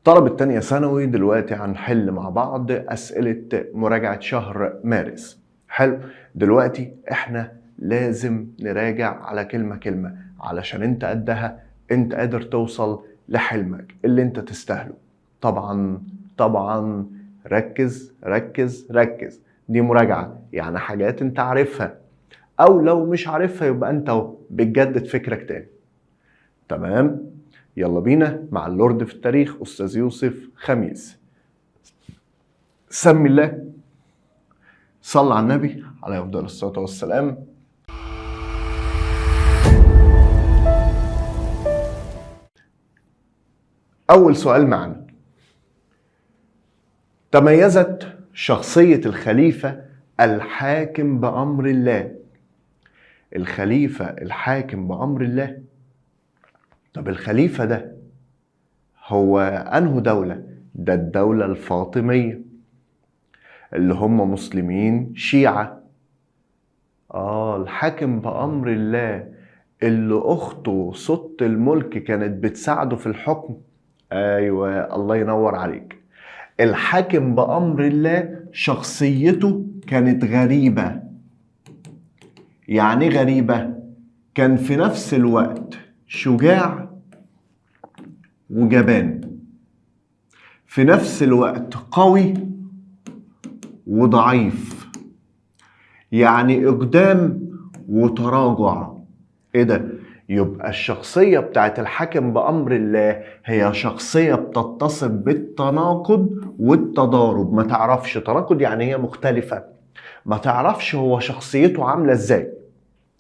طلبة تانية ثانوي دلوقتي هنحل مع بعض أسئلة مراجعة شهر مارس. حلو. دلوقتي احنا لازم نراجع على كلمة كلمة علشان انت قدها، انت قادر توصل لحلمك اللي انت تستاهله. طبعا ركز ركز ركز، دي مراجعة يعني حاجات انت عارفها، او لو مش عارفها يبقى انت بتجدد فكرك تاني. تمام، يلا بينا مع اللورد في التاريخ أستاذ يوسف خميس. سمي الله، صلى على النبي عليه أفضل الصلاة والسلام. أول سؤال معنا: تميزت شخصية الخليفة الحاكم بأمر الله. الخليفة الحاكم بأمر الله. طب الخليفة ده هو أنه دولة؟ ده الدولة الفاطمية اللي هم مسلمين شيعة. الحاكم بأمر الله اللي أخته ست الملك كانت بتساعده في الحكم. أيوة، الله ينور عليك. الحاكم بأمر الله شخصيته كانت غريبة. يعني غريبة؟ كان في نفس الوقت شجاع وجبان، في نفس الوقت قوي وضعيف، يعني إقدام وتراجع. إيه ده؟ يبقى الشخصية بتاعت الحاكم بأمر الله هي شخصية بتتصف بالتناقض والتضارب. ما تعرفش تناقض يعني هي مختلفة، ما تعرفش هو شخصيته عاملة ازاي.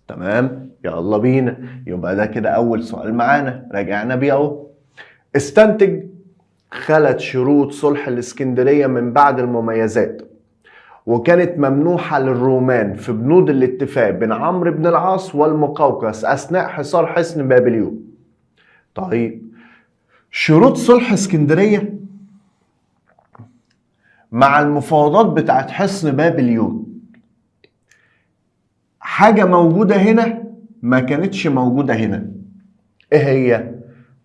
تمام، يلا بينا. يبقى ده كده أول سؤال معانا، راجعنا بيه اهو. استنتج خلت شروط صلح الإسكندرية من بعد المميزات، وكانت ممنوحة للرومان في بنود الاتفاق بين عمرو بن العاص والمقوقس أثناء حصار حصن بابليون. طيب، شروط صلح اسكندرية مع المفاوضات بتاعت حصن بابليون حاجة موجودة هنا ما كانتش موجودة هنا. ايه هي؟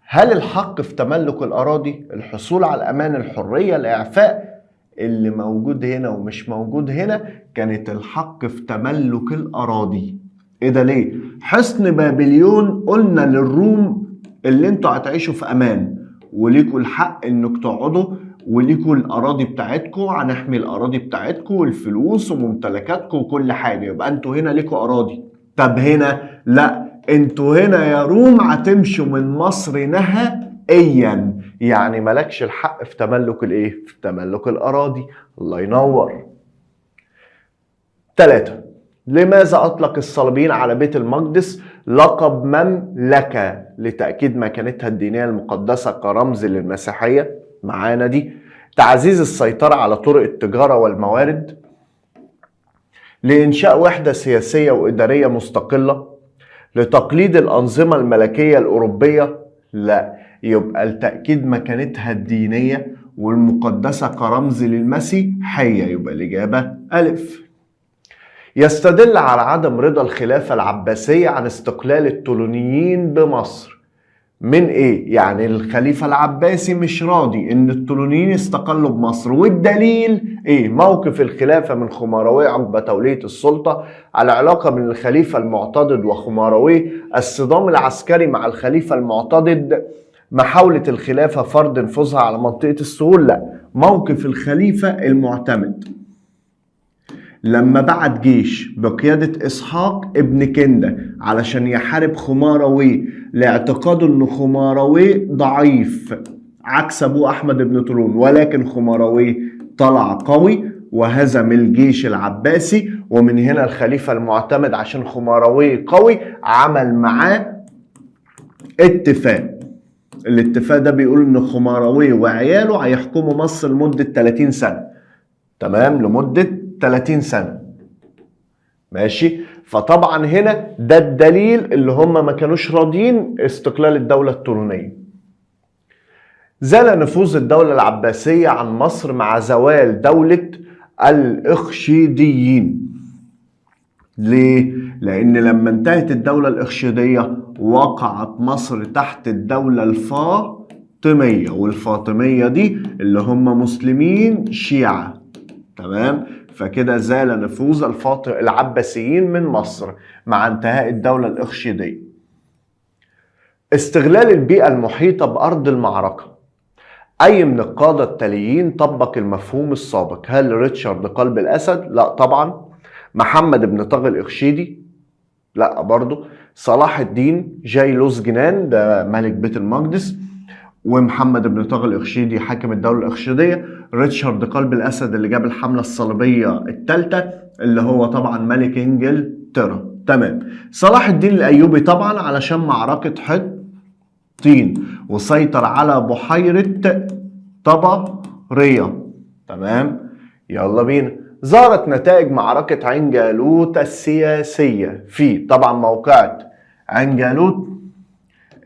هل الحق في تملك الأراضي، الحصول على الأمان، الحرية، الإعفاء؟ اللي موجود هنا ومش موجود هنا كانت الحق في تملك الأراضي. ايه ده ليه؟ حصن بابليون قلنا للروم اللي انتوا هتعيشوا في أمان وليكوا الحق انك تقعدوا وليكوا الأراضي بتاعتكم، هنحمي الأراضي بتاعتكم والفلوس وممتلكاتكم وكل حاجة، يبقى انتوا هنا ليكوا أراضي. طب هنا لا، انتوا هنا يا روم هتمشوا من مصر نهائيا، يعني مالكش الحق في تملك الايه؟ في تملك الاراضي. الله ينور. 3. لماذا اطلق الصليبيين على بيت المقدس لقب مملكة؟ لتأكيد مكانتها الدينية المقدسة كرمز للمسيحية. معانا دي. تعزيز السيطرة على طرق التجارة والموارد، لإنشاء وحدة سياسية وإدارية مستقلة، لتقليد الأنظمة الملكية الأوروبية. لا، يبقى التأكيد مكانتها الدينية والمقدسة كرمز للمسيحية، يبقى الإجابة ألف. يستدل على عدم رضا الخلافة العباسية عن استقلال الطولونيين بمصر. من ايه؟ يعني الخليفة العباسي مش راضي ان الطولونيين استقلوا بمصر، والدليل ايه؟ موقف الخلافة من خمارويه عقب تولية السلطة، العلاقة بين الخليفة المعتضد وخمارويه، الصدام العسكري مع الخليفة المعتضد، محاولة الخلافة فرض نفوذها على منطقة السهول. لا، موقف الخليفة المعتمد لما بعت جيش بقيادة إسحاق ابن كندة علشان يحارب خمارويه لاعتقاده ان خمارويه ضعيف عكس ابوه احمد بن طولون، ولكن خمارويه طلع قوي وهزم الجيش العباسي، ومن هنا الخليفة المعتمد عشان خمارويه قوي عمل معاه اتفاق. الاتفاق ده بيقول ان خمارويه وعياله هيحكموا مصر لمدة 30 سنة. تمام، لمدة 30 سنة. ماشي. فطبعا هنا ده الدليل اللي هم ما كانوش راضيين استقلال الدولة الطولونية. زال نفوذ الدولة العباسية عن مصر مع زوال دولة الإخشيديين. ليه؟ لأن لما انتهت الدولة الإخشيدية وقعت مصر تحت الدولة الفاطمية. الفاطمية، والفاطمية دي اللي هم مسلمين شيعة. تمام، فكده زال نفوذ العباسيين من مصر مع انتهاء الدولة الإخشيدية. استغلال البيئة المحيطة بأرض المعركة. أي من القادة التاليين طبق المفهوم السابق؟ هل ريتشارد قلب الأسد؟ لا طبعا. محمد بن طاغي الإخشيدي؟ لا برضو. صلاح الدين جايلوس جنان ده ملك بيت المقدس، ومحمد بن طاغي الإخشيدي حاكم الدولة الإخشيدية. ريتشارد قلب الأسد اللي جاب الحملة الصليبية الثالثة اللي هو طبعا ملك إنجلترا. تمام. صلاح الدين الأيوبي طبعا علشان معركة حطين وسيطر على بحيرة طبرية. تمام، يلا بينا. ظهرت نتائج معركة عين جالوت السياسية في طبعا موقعة عين جالوت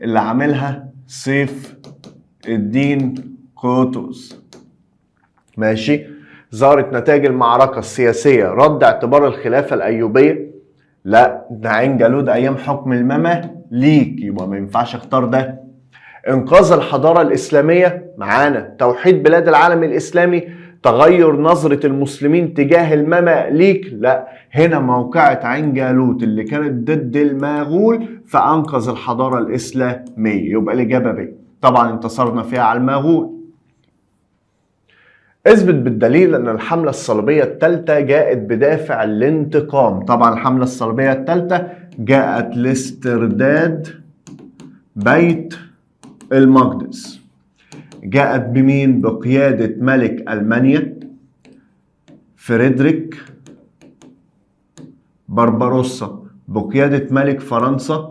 اللي عاملها سيف الدين قطز. ماشي. ظهرت نتائج المعركة السياسية رد اعتبار الخلافة الأيوبية؟ لا، ده عين جالوت أيام حكم المماليك، يبقى ما ينفعش اختار ده. انقاذ الحضارة الإسلامية معانا، توحيد بلاد العالم الإسلامي، تغير نظرة المسلمين تجاه المماليك. لا، هنا موقعة عين جالوت اللي كانت ضد المغول فأنقذ الحضارة الإسلامية، يبقى الإجابة ب. طبعا انتصرنا فيها على المغول. اثبت بالدليل أن الحملة الصليبية الثالثة جاءت بدافع الانتقام. طبعا الحملة الصليبية الثالثة جاءت لاسترداد بيت المقدس. جاءت بمين؟ بقيادة ملك ألمانيا فريدريك بربروسا، بقيادة ملك فرنسا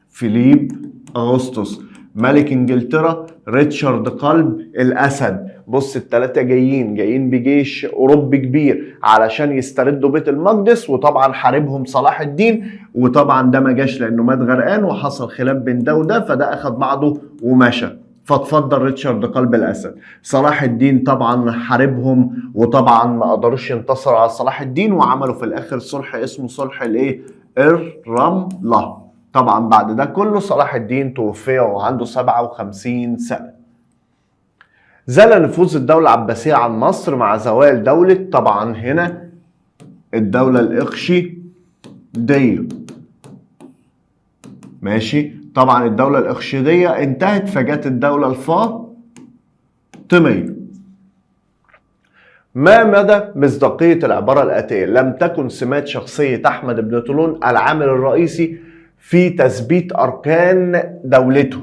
فيليب أغسطس، ملك انجلترا ريتشارد قلب الأسد. بص الثلاثة جايين بجيش أوروبي كبير علشان يستردوا بيت المقدس، وطبعا حاربهم صلاح الدين، وطبعا ده ما جاش لأنه مات غرقان وحصل خلاف بين ده وده، فده أخذ بعضه ومشى، فاتفضل ريتشارد قلب الأسد. صلاح الدين طبعا حاربهم وطبعا ما قدروش ينتصروا على صلاح الدين، وعملوا في الآخر صلح اسمه صلح الإيه؟ الرملة. طبعا بعد ده كله صلاح الدين توفي وعنده 57 سنة. زال نفوذ الدولة العباسية عن مصر مع زوال دولة طبعا هنا الدولة الإخشيدية. ماشي. طبعا الدولة الإخشيدية انتهت فجت الدولة الفاطمية. ما مدى مصداقية العبارة الآتية؟ لم تكن سمات شخصية أحمد بن طولون العامل الرئيسي في تثبيت أركان دولته،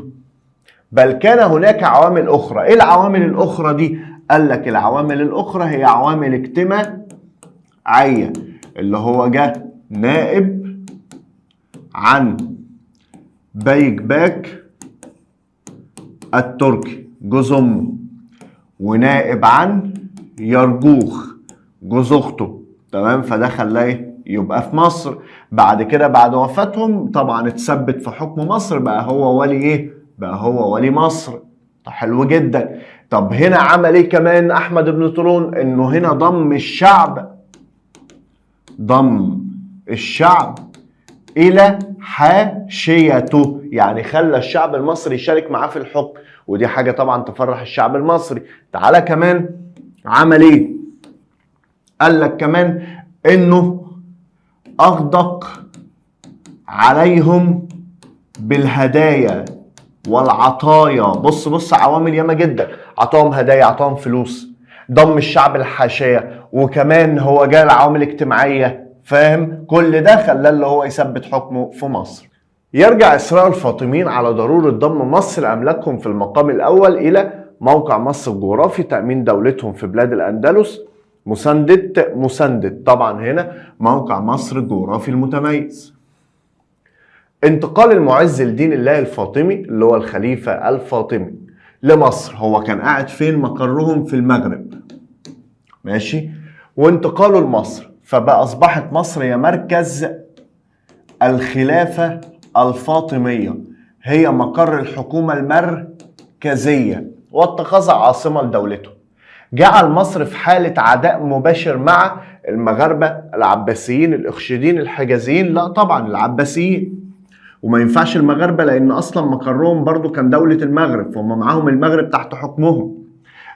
بل كان هناك عوامل أخرى. إيه العوامل الأخرى دي؟ قال لك العوامل الأخرى هي عوامل اجتماعية، اللي هو جه نائب عن بايك باك التركي جوز أمه، ونائب عن يرجوخ جوز أخته. تمام، فده خلاه يبقى في مصر. بعد كده بعد وفاتهم طبعا اتثبت في حكم مصر، بقى هو ولي ايه؟ بقى هو ولي مصر. طب حلو جدا. طب هنا عمل ايه كمان احمد بن طولون؟ انه هنا ضم الشعب الى حاشيته، يعني خلى الشعب المصري يشارك معاه في الحكم، ودي حاجة طبعا تفرح الشعب المصري. تعالى كمان عمل ايه؟ قال لك كمان انه اغدق عليهم بالهدايا والعطايا. بص عوامل ياما جدا، عطاهم هدايا، عطاهم فلوس، ضم الشعب الحاشية، وكمان هو جاء العوامل الاجتماعية. فاهم؟ كل ده خلاه اللي هو يثبت حكمه في مصر. يرجع إصرار الفاطميين على ضرورة ضم مصر أملاكهم في المقام الأول إلى موقع مصر الجغرافي، تأمين دولتهم في بلاد الأندلس، مساندة طبعا هنا موقع مصر الجغرافي المتميز. انتقال المعز لدين الله الفاطمي اللي هو الخليفة الفاطمي لمصر، هو كان قاعد فين؟ مقرهم في المغرب. ماشي. وانتقاله لمصر فبقى أصبحت مصر هي مركز الخلافة الفاطمية، هي مقر الحكومة المركزية، واتخذها عاصمة لدولته. جعل مصر في حالة عداء مباشر مع المغاربة العباسيين الإخشيديين الحجازيين، لا طبعا العباسيين، وما ينفعش المغاربة لأن أصلا مقرهم برضو كان دولة المغرب، فهم معاهم المغرب تحت حكمهم.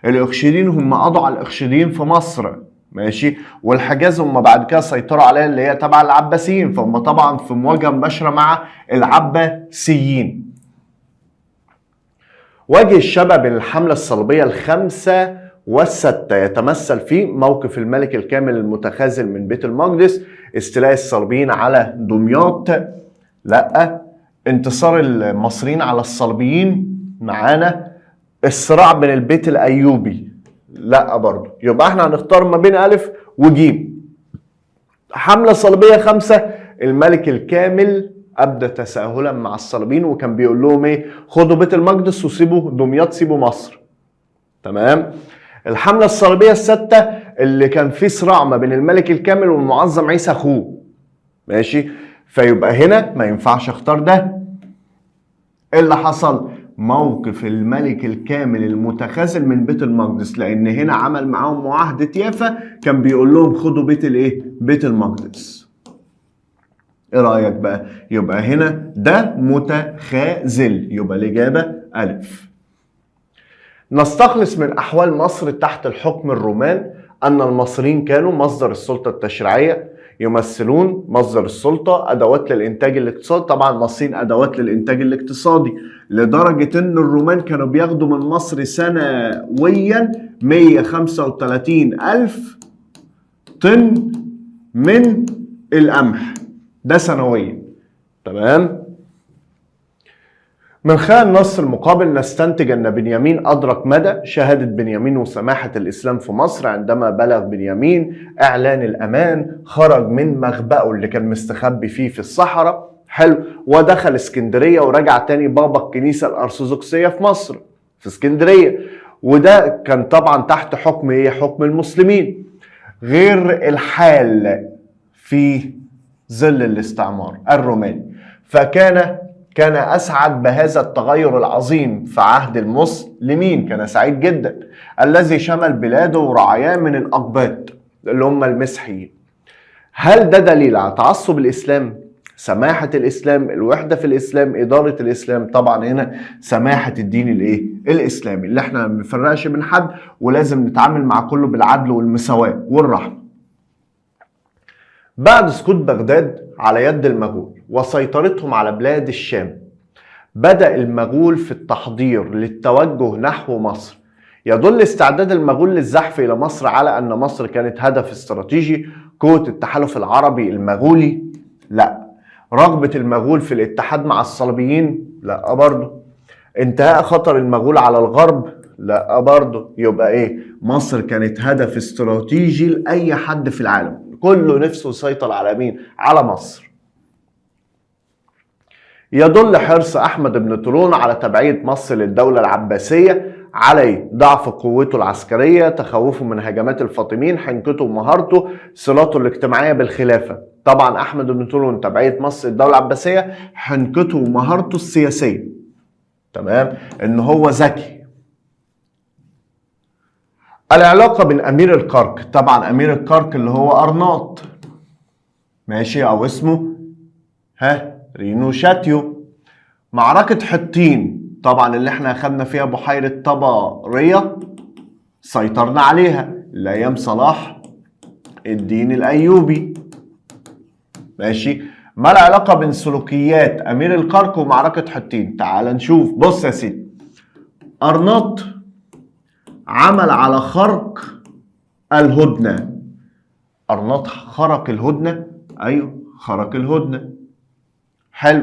الإخشيديين هم قضوا على الإخشيديين في مصر، ماشي، والحجاز هم بعد كده سيطروا عليها اللي هي تبع العباسيين، فهم طبعا في مواجهة مباشرة مع العباسيين. وجه الشبه بين الحملة الصليبية الخامسة والستة يتمثل في موقف الملك الكامل المتخاذل من بيت المقدس، استيلاء الصليبيين على دمياط، لا، انتصار المصريين على الصليبيين معانا، الصراع بين البيت الأيوبي، لا برضه. يبقى احنا هنختار ما بين ألف وجيم. حملة صليبية خامسة، الملك الكامل أبدى تساهلا مع الصليبيين وكان بيقول لهم ايه؟ خدوا بيت المقدس وسيبوا دمياط، سيبوا مصر. تمام؟ الحملة الصليبية الستة اللي كان في صراع ما بين الملك الكامل والمعظم عيسى أخوه، ماشي؟ فيبقى هنا ما ينفعش اختار ده. ايه اللي حصل؟ موقف الملك الكامل المتخاذل من بيت المقدس، لان هنا عمل معاهم معاهدة يافا، كان بيقول لهم خدوا بيت الايه؟ بيت المقدس. ايه رأيك بقى؟ يبقى هنا ده متخاذل، يبقى الإجابة ألف. نستخلص من أحوال مصر تحت الحكم الرومان أن المصريين كانوا مصدر السلطة التشريعية، يمثلون مصدر السلطة، أدوات للإنتاج الاقتصادي. طبعا المصريين أدوات للإنتاج الاقتصادي، لدرجة أن الرومان كانوا بياخدوا من مصر سنويا 135 ألف طن من القمح، ده سنويا. تمام؟ من خلال النص المقابل نستنتج أن بنيامين أدرك مدى شهادة بنيامين وسماحة الإسلام في مصر عندما بلغ بنيامين إعلان الأمان، خرج من مخبأه اللي كان مستخبي فيه في الصحراء، حلو، ودخل اسكندرية ورجع تاني بابا الكنيسة الأرثوذكسية في مصر في اسكندرية، وده كان طبعا تحت حكم ايه؟ حكم المسلمين، غير الحال في ظل الاستعمار الروماني. كان أسعد بهذا التغير العظيم في عهد المسلمين، كان سعيد جدا، الذي شمل بلاده ورعاياه من الأقباط اللي هم المسيحيين. هل ده دليل على تعصب الإسلام؟ سماحة الإسلام، الوحدة في الإسلام، إدارة الإسلام؟ طبعا هنا سماحة الدين الإيه؟ الإسلامي، اللي احنا ما بنفرقش بين حد ولازم نتعامل مع كله بالعدل والمساواة والرحمة. بعد سقوط بغداد على يد المغول وسيطرتهم على بلاد الشام، بدأ المغول في التحضير للتوجه نحو مصر. يدل استعداد المغول للزحف إلى مصر على أن مصر كانت هدف استراتيجي قوة التحالف العربي المغولي؟ لا. رغبة المغول في الاتحاد مع الصليبيين؟ لا برضه. انتهاء خطر المغول على الغرب؟ لا برضه. يبقى ايه؟ مصر كانت هدف استراتيجي لأي حد في العالم، كله نفسه يسيطر على مين؟ على مصر. يدل حرص أحمد بن طولون على تبعية مصر للدولة العباسية عليه ضعف قوته العسكرية، تخوفه من هجمات الفاطميين، حنكته ومهارته، صلاته الاجتماعية بالخلافة. طبعا أحمد بن طولون تبعية مصر للدولة العباسية، حنكته ومهارته السياسية، تمام، إن هو ذكي. العلاقة بين أمير الكرك، طبعا أمير الكرك اللي هو أرناط، ماشي، أو اسمه رينوشاتيو. معركة حطين طبعا اللي احنا أخدنا فيها بحيرة طبرية، سيطرنا عليها لأيام صلاح الدين الأيوبي، ماشي. ما العلاقة بين سلوكيات أمير الكرك ومعركة حطين؟ تعال نشوف. بص يا سيدي، أرناط عمل على خرق الهدنة. أرناط خرق الهدنة؟ أيوه خرق الهدنة، حلو.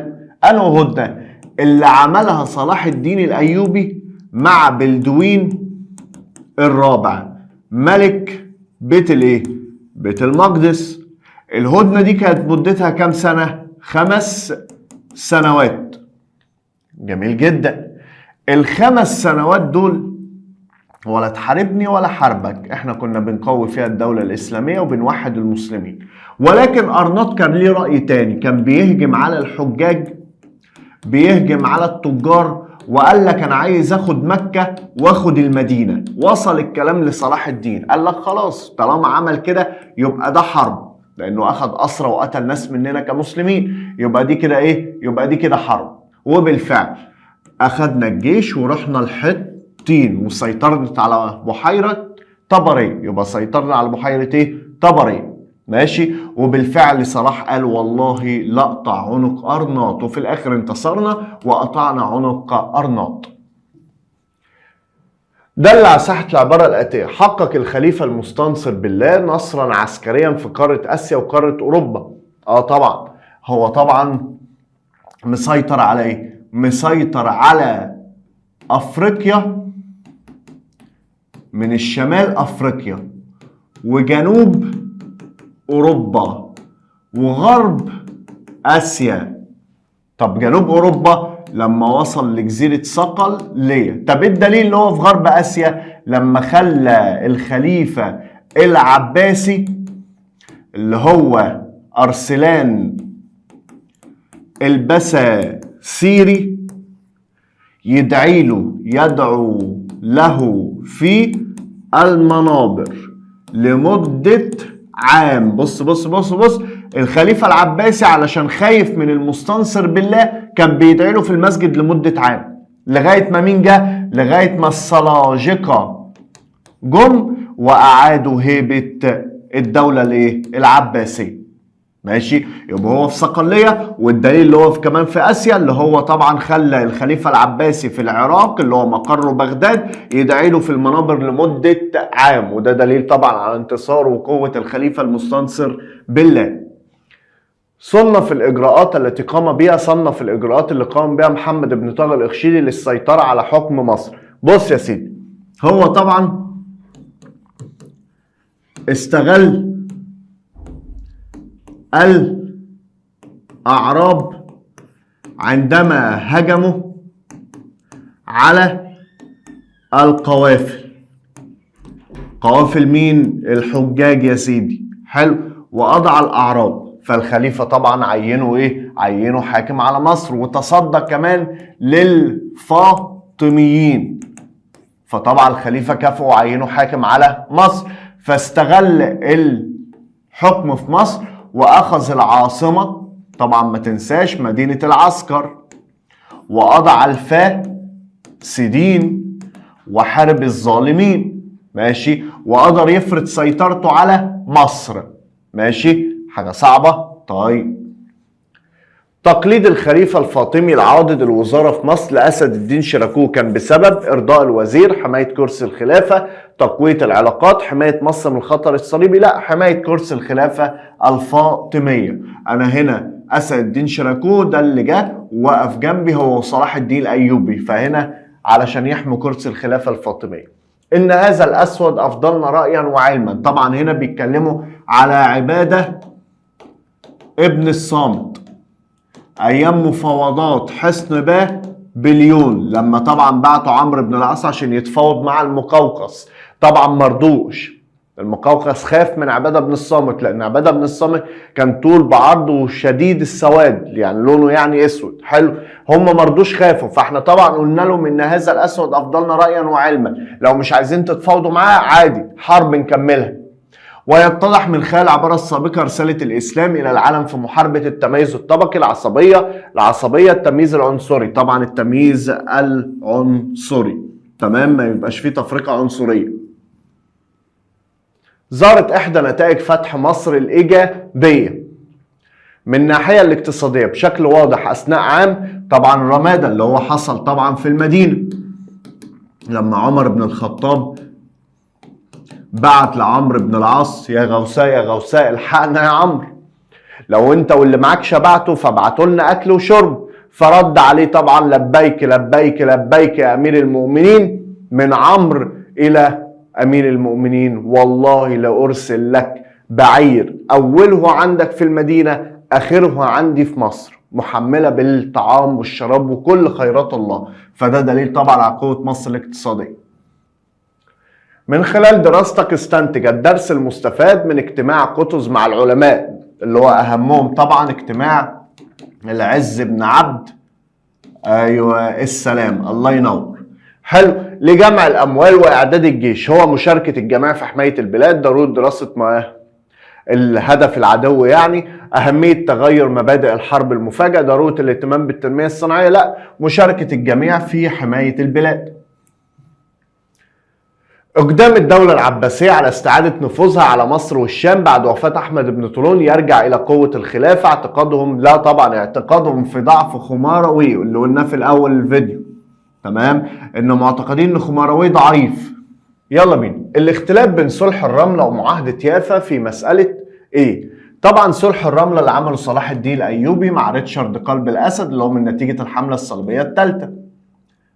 أنه هدنة اللي عملها صلاح الدين الأيوبي مع بلدوين الرابع ملك بيت الايه؟ بيت المقدس. الهدنة دي كانت مدتها كام سنة؟ 5 سنوات. جميل جدا. ال5 سنوات دول ولا تحاربني ولا حاربك، احنا كنا بنقوي فيها الدولة الإسلامية وبنوحد المسلمين. ولكن أرناط كان ليه رأي تاني، كان بيهجم على الحجاج، بيهجم على التجار، وقال لك انا عايز اخد مكة واخد المدينة. وصل الكلام لصلاح الدين، قال لك خلاص طالما عمل كده يبقى ده حرب، لانه اخذ اسرى وقتل ناس مننا كمسلمين. يبقى دي كده ايه؟ يبقى دي كده حرب. وبالفعل اخذنا الجيش ورحنا الحطين وسيطرت على بحيره طبريه. يبقى سيطرنا على بحيره ايه؟ طبريه. ماشي. وبالفعل صلاح قال والله لا اقطع عنق ارناط، وفي الاخر انتصرنا وقطعنا عنق ارناط. دل على ساحة العبارة الآتية: حقق الخليفة المستنصر بالله نصرا عسكريا في قارة آسيا وقارة أوروبا. طبعا هو طبعا مسيطر على ايه؟ مسيطر على أفريقيا، من الشمال أفريقيا وجنوب أوروبا وغرب آسيا. طب جنوب أوروبا لما وصل لجزيرة صقل ليه؟ طب الدليل ان هو في غرب آسيا لما خلى الخليفة العباسي اللي هو أرسلان البساسيري يدعو له في المنابر لمدة عام. بص بص بص بص، الخليفة العباسي علشان خايف من المستنصر بالله كان بيدعي له في المسجد لمدة عام، لغاية ما مين جه؟ لغاية ما السلاجقة جم وأعادوا هيبة الدولة الايه؟ العباسية. ماشي. يبقى هو في صقلية، والدليل اللي هو كمان في آسيا اللي هو طبعا خلى الخليفة العباسي في العراق اللي هو مقره بغداد يدعي له في المنابر لمدة عام، وده دليل طبعا على انتصار وقوة الخليفة المستنصر بالله. صنف الإجراءات التي قام بها محمد بن طه الإخشيدي للسيطرة على حكم مصر. بص يا سيدي، هو طبعا استغل الأعراب عندما هجموا على القوافل. قوافل مين؟ الحجاج يا سيدي. حلو. وقضى على الأعراب. فالخليفة طبعا عينه حاكم على مصر، وتصدى كمان للفاطميين. فطبعا الخليفة كافئه وعينه حاكم على مصر، فاستغل الحكم في مصر واخذ العاصمة، طبعا ما تنساش مدينة العسكر، وقضى على الفاسدين وحارب الظالمين. ماشي. وقدر يفرض سيطرته على مصر. ماشي. حاجة صعبة. طيب، تقليد الخليفة الفاطمي العاضد الوزارة في مصر لأسد الدين شيراكوه كان بسبب إرضاء الوزير، حماية كرسي الخلافة، تقوية العلاقات، حماية مصر من الخطر الصليبي. لا، حماية كرسي الخلافة الفاطمية. أنا هنا أسد الدين شيراكوه ده اللي جه ووقف جنبي هو صلاح الدين الأيوبي، فهنا علشان يحموا كرسي الخلافة الفاطمية. إن هذا الأسود أفضلنا رأيا وعلما. طبعا هنا بيتكلموا على عبادة ابن الصامت ايام مفاوضات حصن بابليون، لما طبعا بعتوا عمرو بن العاص عشان يتفاوض مع المقوقس. طبعا مرضوش. المقوقس خاف من عباده بن الصامت، لان عباده بن الصامت كان طول بعرضه وشديد السواد، يعني لونه يعني اسود. حلو. هم مرضوش، خافوا. فاحنا طبعا قلنا لهم ان هذا الاسود افضلنا رايا وعلما، لو مش عايزين تتفاوضوا معاه عادي، حرب نكملها. ويتضح من خلال العبارة السابقة رسالة الإسلام إلى العالم في محاربة التميز الطبقي، العصبية، التمييز العنصري. طبعا التمييز العنصري، تمام، ما يبقاش فيه تفرقة عنصرية. ظهرت إحدى نتائج فتح مصر الإيجابية من الناحية الاقتصادية بشكل واضح أثناء عام طبعا رمادة اللي هو حصل طبعا في المدينة، لما عمر بن الخطاب بعت لعمرو بن العاص: يا غوثاء يا غوثاء الحقنا يا عمرو، لو انت واللي معاك شبعتوا فابعتوا لنا اكل وشرب. فرد عليه طبعا: لبيك لبيك لبيك يا امير المؤمنين. من عمرو الى امير المؤمنين: والله لارسل لك بعير اوله عندك في المدينه اخره عندي في مصر، محمله بالطعام والشراب وكل خيرات الله. فده دليل طبعا على قوه مصر الاقتصاديه. من خلال دراستك استنتج الدرس المستفاد من اجتماع قطز مع العلماء، اللي هو اهمهم طبعا اجتماع العز بن عبد السلام، الله ينور. حلو. لجمع الاموال واعداد الجيش. هو مشاركة الجماعة في حماية البلاد، ضرورة دراسة الهدف العدو يعني، أهمية تغير مبادئ الحرب المفاجئة، ضرورة الاهتمام بالتنمية الصناعية، لا، مشاركة الجميع في حماية البلاد. إقدام الدولة العباسية على استعادة نفوذها على مصر والشام بعد وفاة أحمد بن طولون يرجع إلى قوة الخلافة. اعتقادهم، لا طبعا، اعتقادهم في ضعف خماروي اللي قلناه في الأول الفيديو، تمام، إنه معتقدين إن خماروي ضعيف. يلا بينا. الاختلاف بين صلح الرملة ومعاهدة يافا في مسألة إيه؟ طبعا صلح الرملة اللي عمله صلاح الدين الأيوبي مع ريتشارد قلب الأسد اللي هو من نتيجة الحملة الصليبية الثالثة.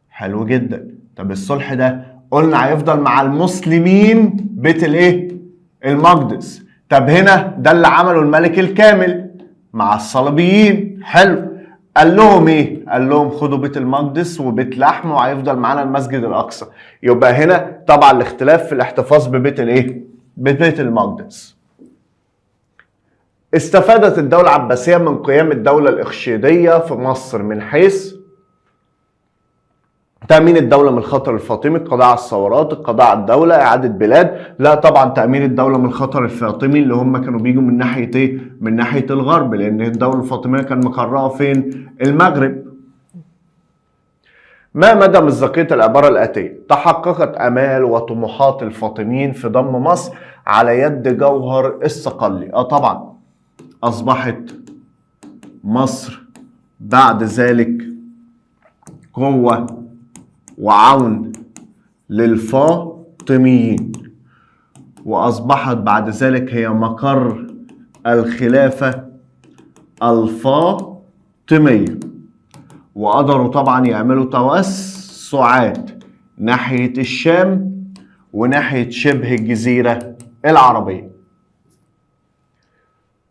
حلو جدا. طب الصلح ده قلنا هيفضل مع المسلمين بيت الايه؟ المقدس. طب هنا ده اللي عمله الملك الكامل مع الصليبيين. حلو. قال لهم ايه؟ قال لهم خدوا بيت المقدس وبيت لحم وهيفضل معانا المسجد الاقصى. يبقى هنا طبعا الاختلاف في الاحتفاظ ببيت الايه؟ ببيت المقدس. استفادت الدولة العباسية من قيام الدولة الإخشيدية في مصر من حيث تأمين الدولة من الخطر الفاطمي، القضاء على الثورات، القضاء على الدولة، إعادة بلاد. لا طبعا تأمين الدولة من الخطر الفاطمي اللي هم كانوا بيجوا من ناحية ايه؟ من ناحية الغرب، لأن الدولة الفاطمية كان مقرها فين؟ المغرب. ما مدى مصداقية العبارة الآتية؟ تحققت آمال وطموحات الفاطميين في ضم مصر على يد جوهر الصقلي. طبعا أصبحت مصر بعد ذلك قوة وعون للفاطميين، وأصبحت بعد ذلك هي مقر الخلافة الفاطمية، وقدروا طبعا يعملوا توسعات ناحية الشام وناحية شبه الجزيرة العربية.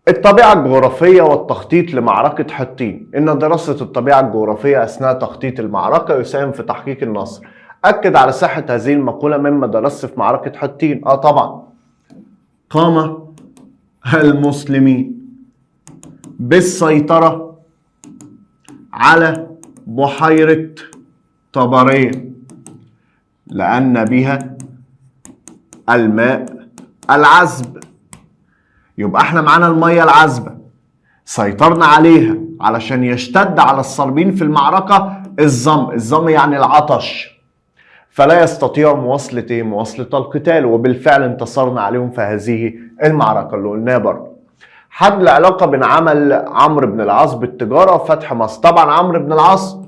الطبيعة الجغرافية والتخطيط لمعركة حطين. إن دراسة الطبيعة الجغرافية أثناء تخطيط المعركة يساهم في تحقيق النصر. أكد على صحة هذه المقولة مما درست في معركة حطين. طبعا قام المسلمين بالسيطرة على بحيرة طبرية لأن بها الماء العذب. يبقى احنا معانا المية العذبة، سيطرنا عليها علشان يشتد على الصليبيين في المعركة الظم يعني العطش، فلا يستطيعوا مواصلة القتال، وبالفعل انتصرنا عليهم في هذه المعركة اللي قلناها برضه. حد العلاقة بين عمل عمرو بن العاص بالتجارة وفتح مصر. طبعا عمرو بن العاص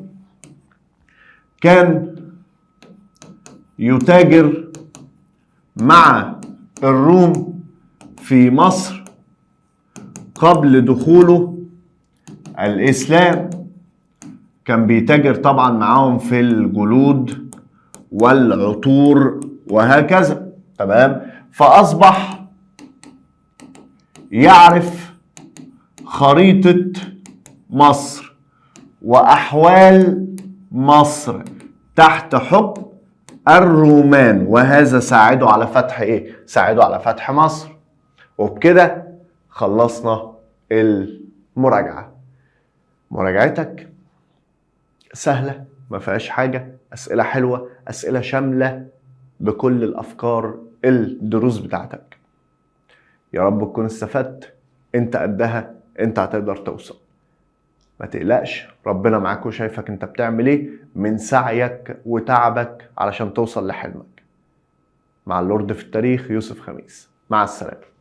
كان يتاجر مع الروم في مصر قبل دخوله الإسلام، كان بيتاجر طبعا معاهم في الجلود والعطور وهكذا، تمام. فأصبح يعرف خريطة مصر وأحوال مصر تحت حكم الرومان، وهذا ساعده على فتح ايه؟ ساعده على فتح مصر. وبكده خلصنا المراجعة. مراجعتك سهلة، ما فيهاش حاجة، أسئلة حلوة، أسئلة شاملة بكل الأفكار الدروس بتاعتك. يا رب تكون استفدت. انت قدها، انت هتقدر توصل، ما تقلقش، ربنا معاك وشايفك انت بتعمل ايه من سعيك وتعبك علشان توصل لحلمك. مع اللورد في التاريخ يوسف خميس. مع السلامة.